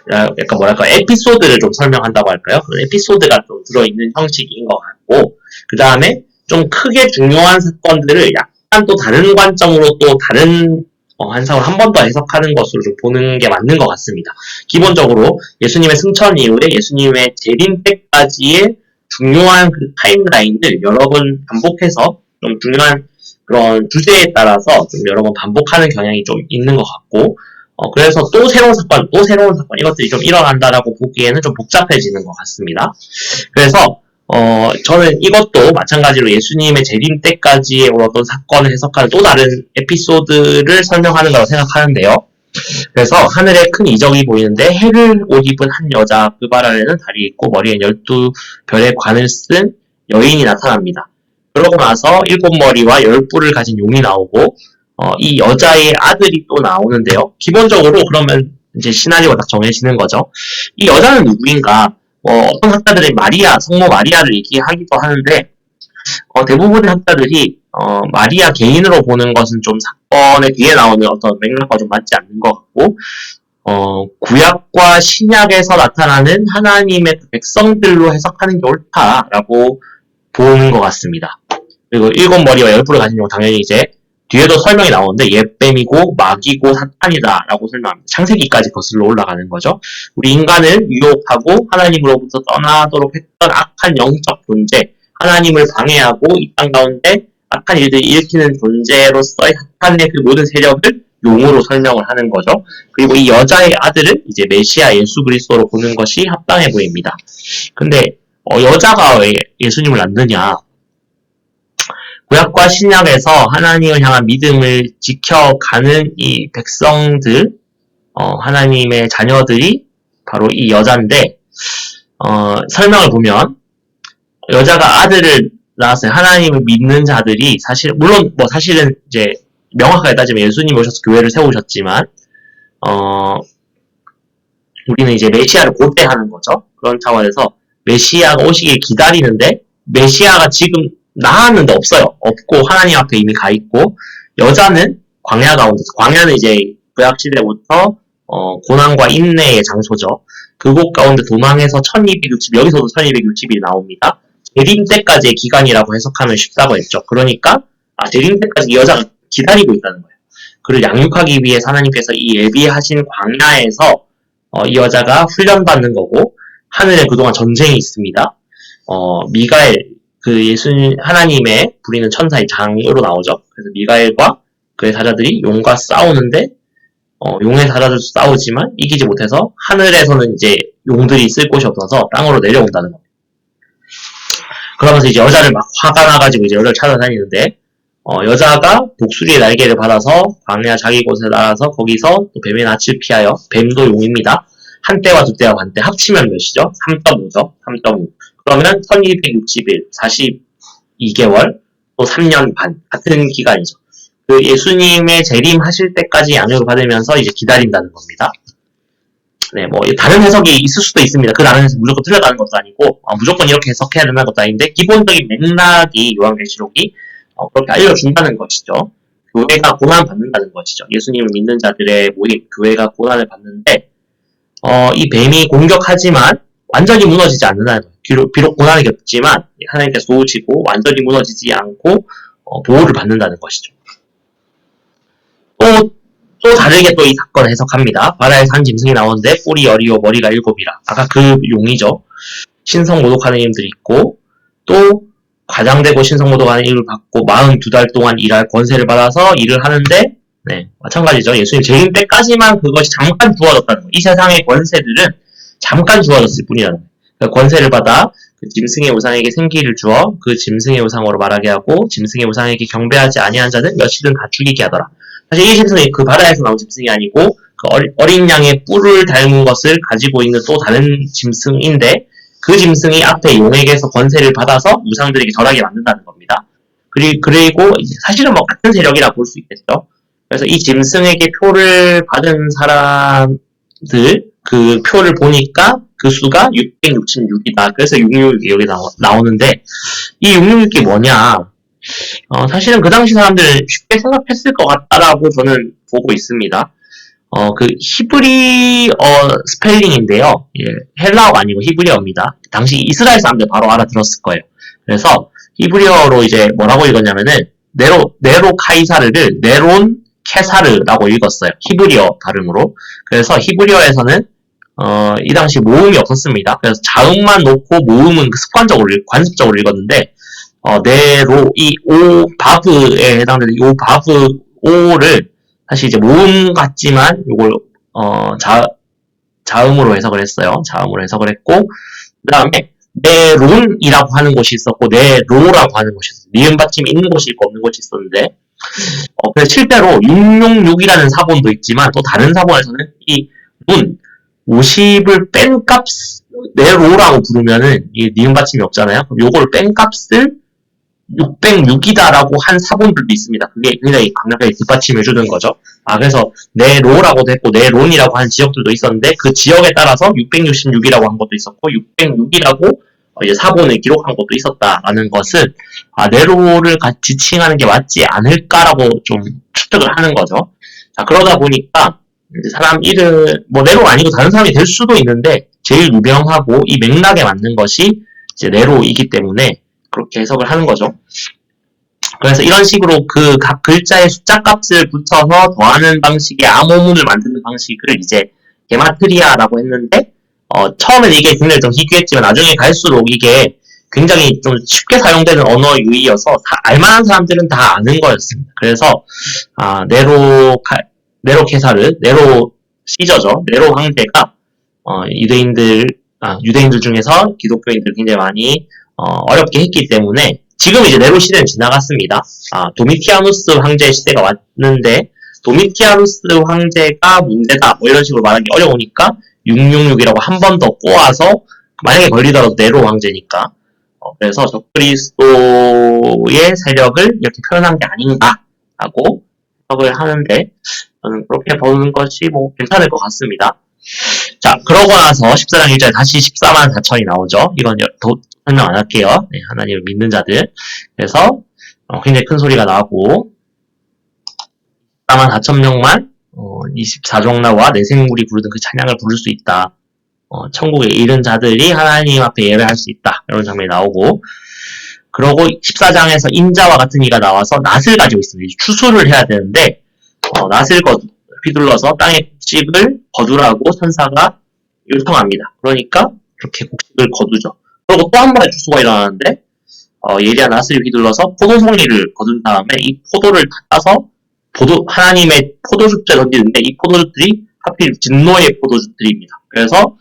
약간 뭐랄까 에피소드를 좀 설명한다고 할까요? 그런 에피소드가 좀 들어있는 형식인 것 같고 그 다음에 좀 크게 중요한 사건들을 약간 또 다른 관점으로 또 다른 한상을 한 번 더 해석하는 것으로 좀 보는 게 맞는 것 같습니다. 기본적으로 예수님의 승천 이후에 예수님의 재림 때까지의 중요한 그 타임라인을 여러 번 반복해서 좀 중요한 그런 주제에 따라서 좀 여러 번 반복하는 경향이 좀 있는 것 같고 그래서 또 새로운 사건 이것들이 좀 일어난다라고 보기에는 좀 복잡해지는 것 같습니다. 그래서 저는 이것도 마찬가지로 예수님의 재림 때까지의 어떤 사건을 해석하는 또 다른 에피소드를 설명하는 거라고 생각하는데요. 그래서 하늘에 큰 이적이 보이는데 해를 옷 입은 한 여자 그 발 아래는 달이 있고 머리엔 12별의 관을 쓴 여인이 나타납니다. 그러고 나서 7머리와 10뿔을 가진 용이 나오고 이 여자의 아들이 또 나오는데요. 기본적으로 그러면 이제 시나리오가 딱 정해지는 거죠. 이 여자는 누구인가? 어떤 학자들이 성모 마리아를 얘기하기도 하는데 대부분의 학자들이 마리아 개인으로 보는 것은 좀 사건에 뒤에 나오는 어떤 맥락과 좀 맞지 않는 것 같고 구약과 신약에서 나타나는 하나님의 백성들로 해석하는 게 옳다라고 보는 것 같습니다. 그리고 7머리와 10뿔을 가진 용 당연히 이제 뒤에도 설명이 나오는데 옛뱀이고 마귀고 사탄이다 라고 설명합니다. 창세기까지 거슬러 올라가는 거죠. 우리 인간을 유혹하고 하나님으로부터 떠나도록 했던 악한 영적 존재, 하나님을 방해하고 이 땅 가운데 악한 일들을 일으키는 존재로서의 사탄의 그 모든 세력을 용으로 설명을 하는 거죠. 그리고 이 여자의 아들은 이제 메시아 예수 그리스도로 보는 것이 합당해 보입니다. 근데 여자가 왜 예수님을 낳느냐? 구약과 신약에서 하나님을 향한 믿음을 지켜가는 이 백성들, 하나님의 자녀들이 바로 이 여자인데, 설명을 보면, 여자가 아들을 낳았어요. 하나님을 믿는 자들이 물론 사실은 이제 명확하게 따지면 예수님이 오셔서 교회를 세우셨지만, 우리는 이제 메시아를 고대하는 거죠. 그런 차원에서 메시아가 오시길 기다리는데, 메시아가 지금 나왔는데 없고 하나님 앞에 이미 가 있고 여자는 광야 가운데서 광야는 이제 구약 시대부터 고난과 인내의 장소죠. 그곳 가운데 도망해서 1260 여기서도 1260일이 나옵니다. 재림 때까지의 기간이라고 해석하면 쉽다고 했죠. 그러니까 재림 때까지 이 여자가 기다리고 있다는 거예요. 그를 양육하기 위해 하나님께서 이 예비하신 광야에서 이 여자가 훈련받는 거고 하늘에 그동안 전쟁이 있습니다. 미가엘 하나님의 부리는 천사의 장으로 나오죠. 그래서 미가엘과 그의 사자들이 용과 싸우는데, 용의 사자들도 싸우지만 이기지 못해서 하늘에서는 이제 용들이 있을 곳이 없어서 땅으로 내려온다는 겁니다. 그러면서 이제 여자를 막 화가 나가지고 이제 여자를 찾아다니는데, 여자가 독수리의 날개를 받아서 광야 자기 곳에 날아서 거기서 또 뱀의 낯을 피하여 뱀도 용입니다. 한 때와 두 때와 반 때 합치면 몇이죠? 3.5죠. 3.5. 그러면 1260일, 42개월, 또 3년 반 같은 기간이죠. 그 예수님의 재림하실 때까지 양육을 받으면서 이제 기다린다는 겁니다. 네, 뭐 다른 해석이 있을 수도 있습니다. 그 다른 해석 무조건 틀렸다는 것도 아니고 무조건 이렇게 해석해야 된다는 것도 아닌데 기본적인 맥락이 요한계시록이 그렇게 알려준다는 것이죠. 교회가 고난 받는다는 것이죠. 예수님을 믿는 자들의 모임, 교회가 고난을 받는데 이 뱀이 공격하지만 완전히 무너지지 않는다는 거예요. 비록 고난을 겪지만 하나님께서 도우시고 완전히 무너지지 않고 보호를 받는다는 것이죠. 또 다르게 또 이 사건을 해석합니다. 바다에서 한 짐승이 나오는데 뿔이 10이요 머리가 7이라. 아까 그 용이죠. 신성 모독하는 힘들이 있고 또 과장되고 신성 모독하는 힘을 받고 42달 동안 일할 권세를 받아서 일을 하는데 네, 마찬가지죠. 예수님 재림 때까지만 그것이 잠깐 주어졌다는 거예요. 이 세상의 권세들은 잠깐 주어졌을 뿐이라는 거예요. 그러니까 권세를 받아 그 짐승의 우상에게 생기를 주어 그 짐승의 우상으로 말하게 하고 짐승의 우상에게 경배하지 아니한 자는 며칠은 다 죽이게 하더라. 사실 이 짐승이 그 바다에서 나온 짐승이 아니고 그 어린 양의 뿔을 닮은 것을 가지고 있는 또 다른 짐승인데 그 짐승이 앞에 용에게서 권세를 받아서 우상들에게 절하게 만든다는 겁니다. 그리고 사실은 뭐 같은 세력이라 볼 수 있겠죠. 그래서 이 짐승에게 표를 받은 사람들 그 표를 보니까 그 수가 666이다. 그래서 666이 여기 나오는데 이 666이 뭐냐? 사실은 그 당시 사람들은 쉽게 생각했을 것 같다라고 저는 보고 있습니다. 그 히브리어 스펠링인데요. 예, 헬라어가 아니고 히브리어입니다. 당시 이스라엘 사람들 바로 알아들었을 거예요. 그래서 히브리어로 이제 뭐라고 읽었냐면은 네로 카이사르를 네론 케사르라고 읽었어요. 히브리어 발음으로. 그래서 히브리어에서는 이 당시 모음이 없었습니다. 그래서 자음만 놓고 모음은 습관적으로 관습적으로 읽었는데 네로 이 오 바브에 해당되는 이 바브 오를 사실 이제 모음 같지만 이걸 자음으로 해석을 했어요. 자음으로 해석을 했고 그 다음에 네론이라고 하는 곳이 있었고 네로라고 하는 곳이 있었어요. 니은 받침이 있는 곳이 있고 없는 곳이 있었는데 그래서 실제로 666이라는 사본도 있지만 또 다른 사본에서는 이 문 50을 뺀 값 네로라고 부르면은 이 니은 받침이 없잖아요. 그럼 요걸 뺀 값을 606이다라고 한 사본들도 있습니다. 그게 굉장히 강력하게 뒷받침해 주는 거죠. 그래서 네로라고도 했고 네론이라고 하는 지역들도 있었는데 그 지역에 따라서 666이라고 한 것도 있었고 606이라고 이제 사본을 기록한 것도 있었다라는 것은 네로를 같이 지칭하는 게 맞지 않을까라고 좀 추측을 하는 거죠. 자, 그러다 보니까 이제 사람 이름 뭐 네로 아니고 다른 사람이 될 수도 있는데 제일 유명하고 이 맥락에 맞는 것이 이제 네로이기 때문에 그렇게 해석을 하는 거죠. 그래서 이런 식으로 그 각 글자의 숫자 값을 붙여서 더하는 방식의 암호문을 만드는 방식을 이제 게마트리아라고 했는데 처음엔 이게 굉장히 좀 희귀했지만 나중에 갈수록 이게 굉장히 좀 쉽게 사용되는 언어 유희여서 알만한 사람들은 다 아는 거였습니다. 그래서 네로 케사르, 네로 시저죠. 네로 황제가 유대인들 중에서 기독교인들 굉장히 많이 어렵게 했기 때문에 지금 이제 네로 시대는 지나갔습니다. 도미티아누스 황제의 시대가 왔는데 도미티아누스 황제가 문제다 뭐 이런 식으로 말하기 어려우니까 666이라고 한 번 더 꼬아서 만약에 걸리더라도 네로 황제니까 그래서 적그리스도의 세력을 이렇게 표현한 게 아닌가라고 해석을 하는데 저는 그렇게 보는 것이 뭐 괜찮을 것 같습니다. 자, 그러고 나서 14장 1절에 다시 14만 4천이 나오죠. 이건 설명 안 할게요. 네, 하나님을 믿는 자들. 그래서 굉장히 큰 소리가 나고 14만 4천 명만 24종나와 내생물이 부르던 그 찬양을 부를 수 있다. 천국에 이른 자들이 하나님 앞에 예배할 수 있다. 이런 장면이 나오고 그러고 14장에서 인자와 같은 이가 나와서 낫을 가지고 있습니다. 추수를 해야 되는데 낫을 휘둘러서 땅에 곡식을 거두라고 천사가 요청합니다. 그러니까 그렇게 곡식을 거두죠. 그리고 또 한 번의 추수가 일어나는데 예리한 낫을 휘둘러서 포도송이를 거둔 다음에 이 포도를 따서 하나님의 포도주에 던지는데 이 포도주들이 하필 진노의 포도주들입니다. 그래서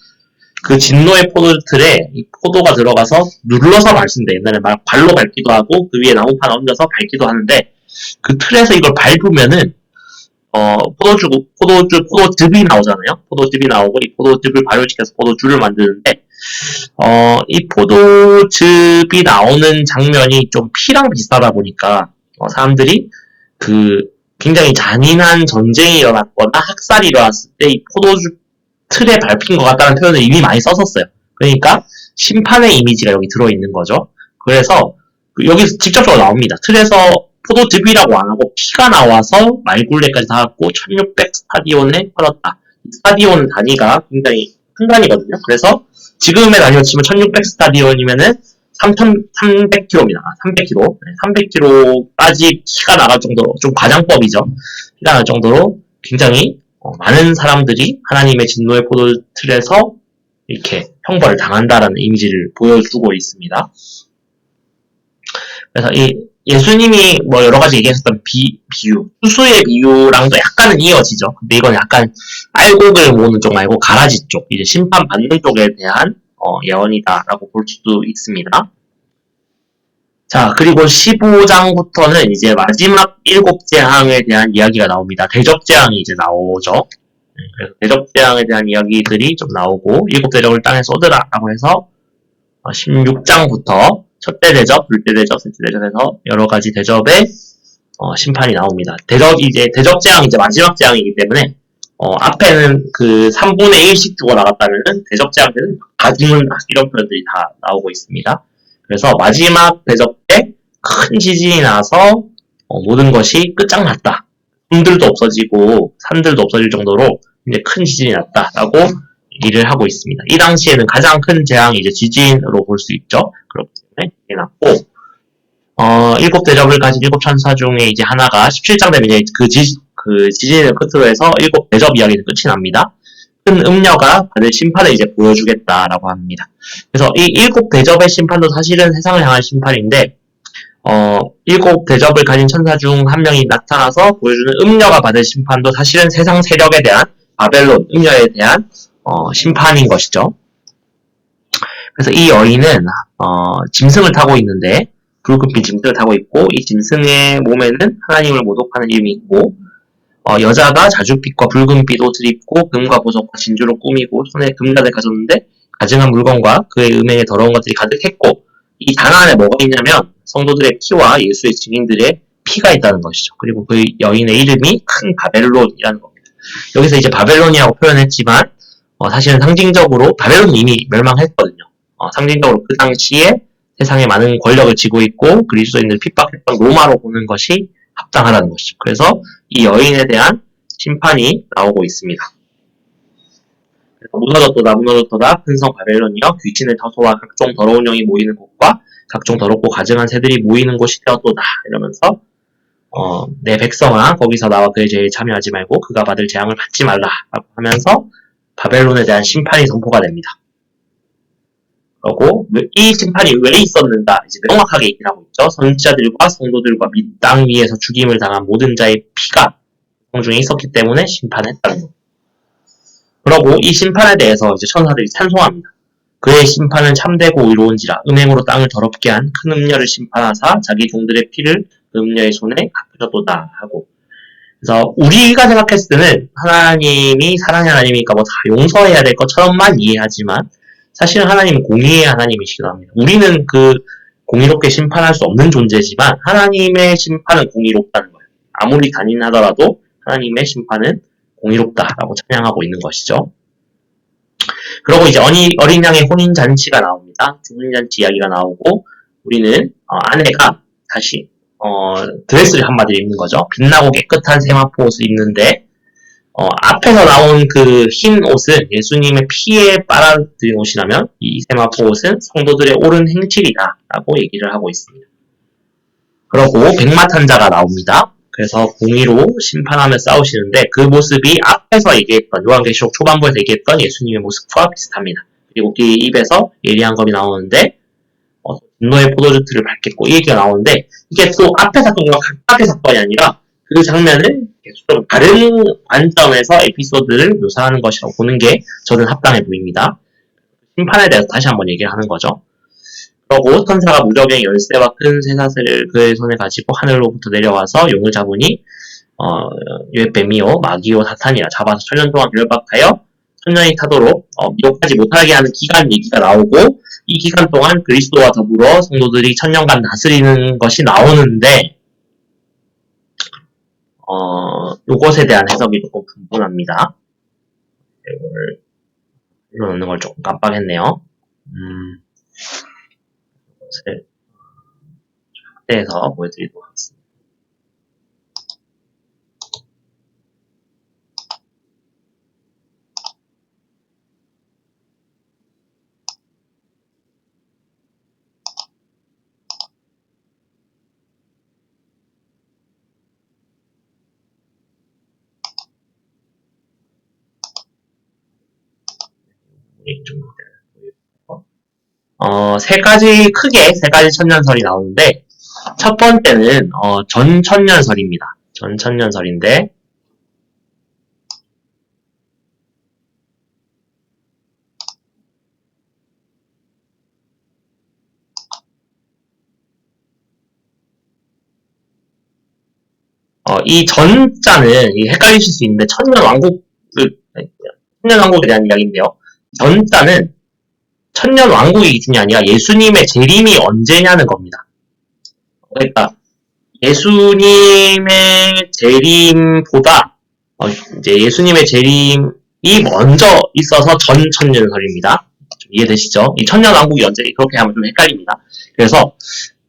그 진노의 포도주틀에 이 포도가 들어가서 눌러서 밟습니다. 옛날에 발로 밟기도 하고 그 위에 나무판 얹어서 밟기도 하는데 그 틀에서 이걸 밟으면은 포도즙이 나오잖아요. 포도즙이 나오고 이 포도즙을 발효시켜서 포도주를 만드는데 이 포도즙이 나오는 장면이 좀 피랑 비슷하다 보니까 사람들이 굉장히 잔인한 전쟁이 일어났거나 학살이 일어났을 때 이 틀에 밟힌 것 같다는 표현을 이미 많이 썼었어요. 그러니까 심판의 이미지가 여기 들어있는 거죠. 그래서 여기서 직접적으로 나옵니다. 틀에서 포도즙이라고 안 하고 피가 나와서 말굴레까지 닿았고 1600 스타디온에 퍼졌다. 스타디온 단위가 굉장히 큰 단위거든요. 그래서 지금의 단위로 치면 1600 스타디온이면은 3300km입니다. 300km. 300km까지 피가 나갈 정도로, 좀 과장법이죠. 피가 날 정도로 굉장히 많은 사람들이 하나님의 진노의 포도틀에서 이렇게 형벌을 당한다라는 이미지를 보여주고 있습니다. 그래서 이 예수님이 뭐 여러 가지 얘기했었던 비유, 수수의 비유랑도 약간은 이어지죠. 근데 이건 약간 알곡을 모으는 쪽 말고 가라지 쪽, 이제 심판받는 쪽에 대한 예언이다라고 볼 수도 있습니다. 자, 그리고 15장부터는 이제 마지막 7재앙에 대한 이야기가 나옵니다. 대적재앙이 이제 나오죠. 그래서 대적재앙에 대한 이야기들이 좀 나오고 7대적을 땅에 쏟으라라고 해서 16장부터 첫째 대접, 둘째 대접, 셋째 대접에서 여러 가지 대접의 심판이 나옵니다. 대적재앙이 이제 마지막 재앙이기 때문에 앞에는 그 3분의 1씩 죽어 나갔다면은 대적재앙 때는 다 죽는다 이런 표현들이 다 나오고 있습니다. 그래서 마지막 대접 때 큰 지진이 나서 모든 것이 끝장났다. 꿈들도 없어지고 산들도 없어질 정도로 이제 큰 지진이 났다라고 얘기를 하고 있습니다. 이 당시에는 가장 큰 재앙이 이제 지진으로 볼 수 있죠. 그렇기 때문에 이게 났고 7대접을 가진 7천사 중에 이제 하나가 17장 되면 이제 그 지진을 끝으로 해서 7대접 이야기는 끝이 납니다. 큰 음녀가 받을 심판을 이제 보여주겠다라고 합니다. 그래서 이 7대접의 심판도 사실은 세상을 향한 심판인데 7대접을 가진 천사 중 한 명이 나타나서 보여주는 음녀가 받을 심판도 사실은 세상 세력에 대한 바벨론, 음녀에 대한 심판인 것이죠. 그래서 이 여인은 짐승을 타고 있는데 붉은빛 짐승을 타고 있고 이 짐승의 몸에는 하나님을 모독하는 이름이 있고 여자가 자줏빛과 붉은빛 옷을 입고 금과 보석과 진주로 꾸미고 손에 금잔을 가졌는데 가증한 물건과 그의 음행에 더러운 것들이 가득했고 이 당 안에 뭐가 있냐면 성도들의 피와 예수의 증인들의 피가 있다는 것이죠. 그리고 그 여인의 이름이 큰 바벨론이라는 겁니다. 여기서 이제 바벨론이라고 표현했지만 사실은 상징적으로 바벨론은 이미 멸망했거든요. 상징적으로 그 당시에 세상에 많은 권력을 쥐고 있고 그리스도인을 핍박했던 로마로 보는 것이 합당하다는 것이죠. 그래서 이 여인에 대한 심판이 나오고 있습니다. 무너졌도다 큰 성 바벨론이여 귀신의 터소와 각종 더러운 영이 모이는 곳과 각종 더럽고 가증한 새들이 모이는 곳이 되었도다 이러면서 내 백성아 거기서 나와 그의 죄에 참여하지 말고 그가 받을 재앙을 받지 말라 라고 하면서 바벨론에 대한 심판이 선포가 됩니다. 그리고 이 심판이 왜 있었는가 이제 명확하게 얘기를 하고 있죠. 선지자들과 성도들과 및 땅 위에서 죽임을 당한 모든 자의 피가 공중에 있었기 때문에 심판했다는 겁니다. 그러고 이 심판에 대해서 이제 천사들이 찬송합니다. 그의 심판은 참되고 의로운지라 음행으로 땅을 더럽게 한 큰 음녀를 심판하사 자기 종들의 피를 그 음녀의 손에 갚으셨도다 하고 그래서 우리가 생각했을 때는 하나님이 사랑의 하나님이니까 뭐 다 용서해야 될 것처럼만 이해하지만 사실은 하나님은 공의의 하나님이시기도 합니다. 우리는 그 공의롭게 심판할 수 없는 존재지만 하나님의 심판은 공의롭다는 거예요. 아무리 잔인하더라도 하나님의 심판은 공의롭다라고 찬양하고 있는 것이죠. 그리고 이제 어린 양의 혼인잔치가 나옵니다. 혼인잔치 이야기가 나오고 우리는 아내가 다시 드레스를 한마디로 입는 거죠. 빛나고 깨끗한 세마포 옷을 입는데 앞에서 나온 그 흰 옷은 예수님의 피에 빨아들인 옷이라면 이 세마포 옷은 성도들의 옳은 행실이다 라고 얘기를 하고 있습니다. 그리고 백마탄자가 나옵니다. 그래서 공의로 심판하며 싸우시는데 그 모습이 앞에서 얘기했던 요한계시록 초반부에서 얘기했던 예수님의 모습과 비슷합니다. 그리고 그의 입에서 예리한 검이 나오는데 분노의 포도주틀을 밟겠고 이 얘기가 나오는데 이게 또 앞의 사건과 각각의 사건이 아니라 그 장면을 좀 다른 관점에서 에피소드를 묘사하는 것이라고 보는 게 저는 합당해 보입니다. 심판에 대해서 다시 한번 얘기를 하는 거죠. 그러고 천사가 무적의 열쇠와 큰 쇠사슬을 그의 손에 가지고 하늘로부터 내려와서 용을 잡으니 뱀이요 마귀요 사탄이라 잡아서 천년 동안 결박하여 천년이 타도록 미혹하지 못하게 하는 기간 얘기가 나오고 이 기간 동안 그리스도와 더불어 성도들이 천년간 다스리는 것이 나오는데 요것에 대한 해석이 조금 분분합니다. 이걸 넣는 걸 조금 깜빡했네요. 확대해서 보여드리도록 하겠습니다. 크게 세 가지 천년설이 나오는데, 첫 번째는, 전천년설입니다. 전천년설인데, 이 전자는 헷갈리실 수 있는데, 천년왕국에 대한 이야기인데요. 전자는 천년왕국이 기준이 아니라 예수님의 재림이 언제냐는 겁니다. 그러니까, 예수님의 재림보다, 이제 예수님의 재림이 먼저 있어서 전천년설입니다. 좀 이해되시죠? 이 천년왕국이 언제, 그렇게 하면 좀 헷갈립니다. 그래서,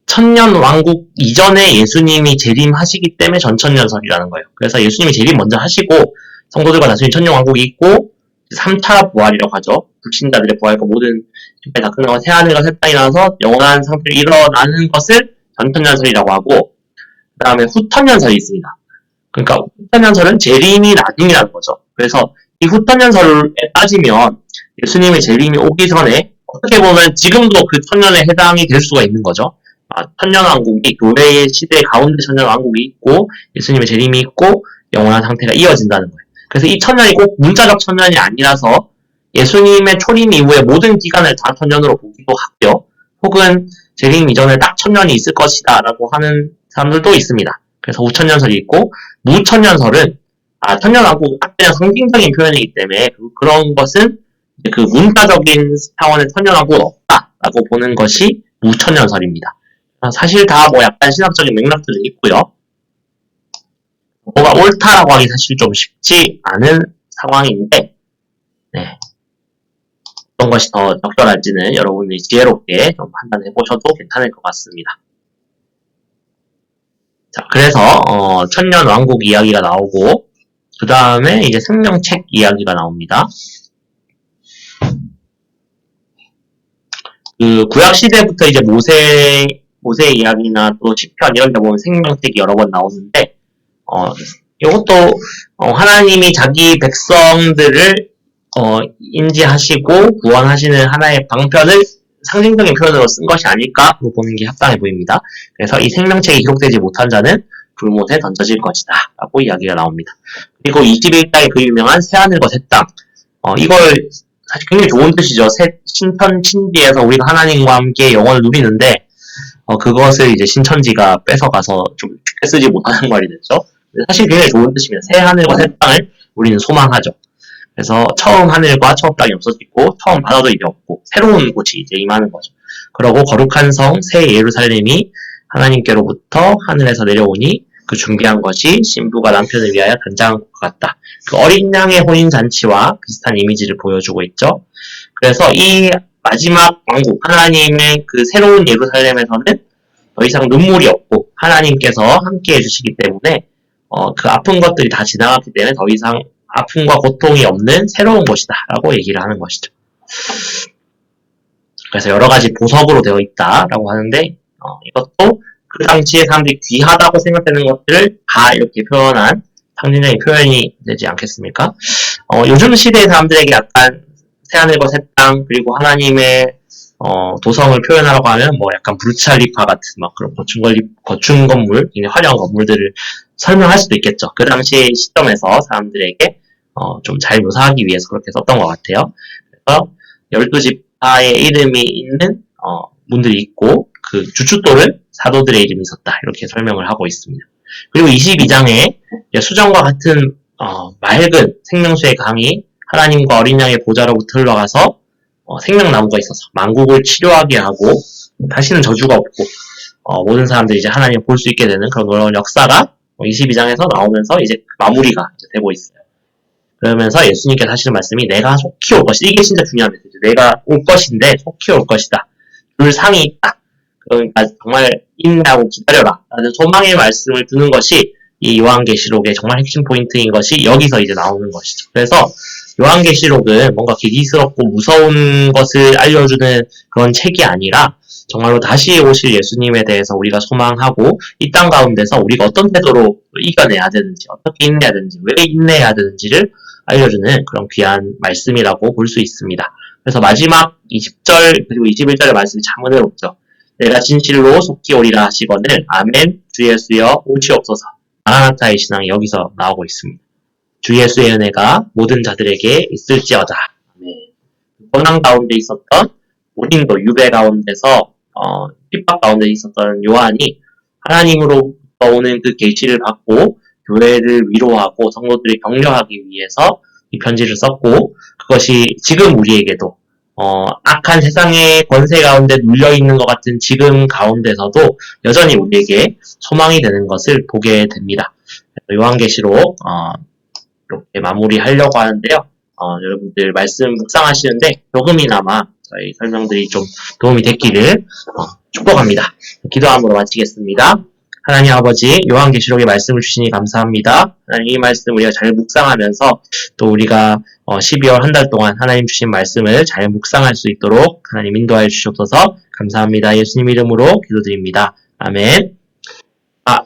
천년왕국 이전에 예수님이 재림하시기 때문에 전천년설이라는 거예요. 그래서 예수님이 재림 먼저 하시고, 성도들과 나중에 천년왕국이 있고, 3차 부활이라고 하죠. 불신자들의 부활과 모든 실패 다 끝나고 새하늘과 새 땅이 나서 영원한 상태로 일어나는 것을 전천년설이라고 하고, 그 다음에 후천년설이 있습니다. 그러니까 후천년설은 재림이 나중이라는 거죠. 그래서 이 후천년설에 따지면 예수님의 재림이 오기 전에 어떻게 보면 지금도 그 천년에 해당이 될 수가 있는 거죠. 천년왕국이 교회의 시대 가운데 천년왕국이 있고 예수님의 재림이 있고 영원한 상태가 이어진다는 거예요. 그래서 이 천년이 꼭 문자적 천년이 아니라서 예수님의 초림 이후에 모든 기간을 다 천년으로 보기도 하고요. 혹은 재림 이전에 딱 천년이 있을 것이다 라고 하는 사람들도 있습니다. 그래서 우천년설이 있고, 무천년설은 천년왕국 딱 그냥 상징적인 표현이기 때문에 그런 것은 그 문자적인 차원의 천년왕국은 없다라고 보는 것이 무천년설입니다. 사실 다 뭐 약간 신학적인 맥락들이 있고요. 뭐가 옳다라고 하기 사실 좀 쉽지 않은 상황인데, 네. 어떤 것이 더 적절할지는 여러분들이 지혜롭게 좀 판단해 보셔도 괜찮을 것 같습니다. 자, 그래서 천년왕국 이야기가 나오고 그 다음에 이제 생명책 이야기가 나옵니다. 그 구약 시대부터 이제 모세 이야기나 또 시편 이런 데 보면 생명책이 여러 번 나오는데 이것도 하나님이 자기 백성들을 인지하시고 구원하시는 하나의 방편을 상징적인 표현으로 쓴 것이 아닐까로 보는 게 합당해 보입니다. 그래서 이 생명책이 기록되지 못한 자는 불못에 던져질 것이다 라고 이야기가 나옵니다. 그리고 21장의 그 유명한 새하늘과 새 땅, 이걸 사실 굉장히 좋은 뜻이죠. 신천지에서 우리가 하나님과 함께 영원을 누리는데 그것을 이제 신천지가 뺏어가서 좀 쉽게 쓰지 못하는 말이 됐죠. 사실 굉장히 좋은 뜻입니다. 새 하늘과 새 땅을 우리는 소망하죠. 그래서 처음 하늘과 처음 땅이 없어지고 처음 바다도 이제 없고 새로운 곳이 이제 임하는 거죠. 그러고 거룩한 성 새 예루살렘이 하나님께로부터 하늘에서 내려오니 그 준비한 것이 신부가 남편을 위하여 단장한 것 같다. 그 어린 양의 혼인 잔치와 비슷한 이미지를 보여주고 있죠. 그래서 이 마지막 왕국 하나님의 그 새로운 예루살렘에서는 더 이상 눈물이 없고 하나님께서 함께 해주시기 때문에 그 아픈 것들이 다 지나갔기 때문에 더 이상 아픔과 고통이 없는 새로운 곳이다 라고 얘기를 하는 것이죠. 그래서 여러 가지 보석으로 되어 있다라고 하는데 이것도 그 당시에 사람들이 귀하다고 생각되는 것들을 다 이렇게 표현한 상징적인 표현이 되지 않겠습니까? 요즘 시대의 사람들에게 약간 새하늘과 새 땅 그리고 하나님의 도성을 표현하라고 하면 뭐 약간 부르치칼리파 같은 막 그런 거충 건물, 화려한 건물들을 설명할 수도 있겠죠. 그 당시 시점에서 사람들에게 좀 잘 묘사하기 위해서 그렇게 썼던 것 같아요. 그래서 12지파의 이름이 있는 문들이 있고 그 주춧돌은 사도들의 이름이 있었다. 이렇게 설명을 하고 있습니다. 그리고 22장에 수정과 같은 맑은 생명수의 강이 하나님과 어린 양의 보좌로부터 흘러가서 생명나무가 있어서 만국을 치료하게 하고 다시는 저주가 없고 모든 사람들이 이제 하나님을 볼 수 있게 되는 그런 놀라운 역사가 22장에서 나오면서 이제 마무리가 되고 있어요. 그러면서 예수님께서 하시는 말씀이 내가 속히 올 것이다. 이게 진짜 중요한 메시지. 내가 올 것인데 속히 올 것이다. 줄 상이 딱 그러니까 정말 인내하고 기다려라 라는 소망의 말씀을 두는 것이 이 요한계시록의 정말 핵심 포인트인 것이 여기서 이제 나오는 것이죠. 그래서 요한계시록은 뭔가 기기스럽고 무서운 것을 알려주는 그런 책이 아니라 정말로 다시 오실 예수님에 대해서 우리가 소망하고 이 땅 가운데서 우리가 어떤 태도로 이겨내야 되는지 어떻게 인내해야 되는지 왜 인내해야 되는지를 알려주는 그런 귀한 말씀이라고 볼 수 있습니다. 그래서 마지막 20절 그리고 21절의 말씀이 참 은혜롭죠. 내가 진실로 속히 오리라 하시거늘 아멘 주 예수여 오시옵소서. 마라나타의 신앙이 여기서 나오고 있습니다. 주 예수의 은혜가 모든 자들에게 있을지어다. 아멘. 고난 가운데 있었던 고린도 유배 가운데서 핍박 가운데 있었던 요한이 하나님으로부터 오는 그 계시를 받고 교회를 위로하고 성도들이 격려하기 위해서 이 편지를 썼고 그것이 지금 우리에게도 악한 세상의 권세 가운데 눌려있는 것 같은 지금 가운데서도 여전히 우리에게 소망이 되는 것을 보게 됩니다. 요한계시록 이렇게 마무리하려고 하는데요. 여러분들 말씀 묵상하시는데 조금이나마 저희 설명들이 좀 도움이 됐기를 축복합니다. 기도함으로 마치겠습니다. 하나님 아버지 요한계시록의 말씀을 주시니 감사합니다. 하나님 이 말씀 우리가 잘 묵상하면서 또 우리가 12월 한 달 동안 하나님 주신 말씀을 잘 묵상할 수 있도록 하나님 인도하여 주시옵소서. 감사합니다. 예수님 이름으로 기도드립니다. 아멘.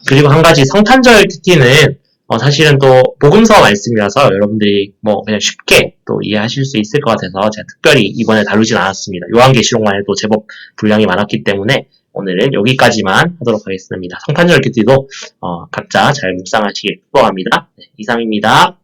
그리고 한 가지 성탄절 특기는 사실은 또 복음서 말씀이라서 여러분들이 그냥 쉽게 또 이해하실 수 있을 것 같아서 제가 특별히 이번에 다루진 않았습니다. 요한계시록만 해도 제법 분량이 많았기 때문에 오늘은 여기까지만 하도록 하겠습니다. 성탄절 큐티도 각자 잘 묵상하시길 축복합니다. 네, 이상입니다.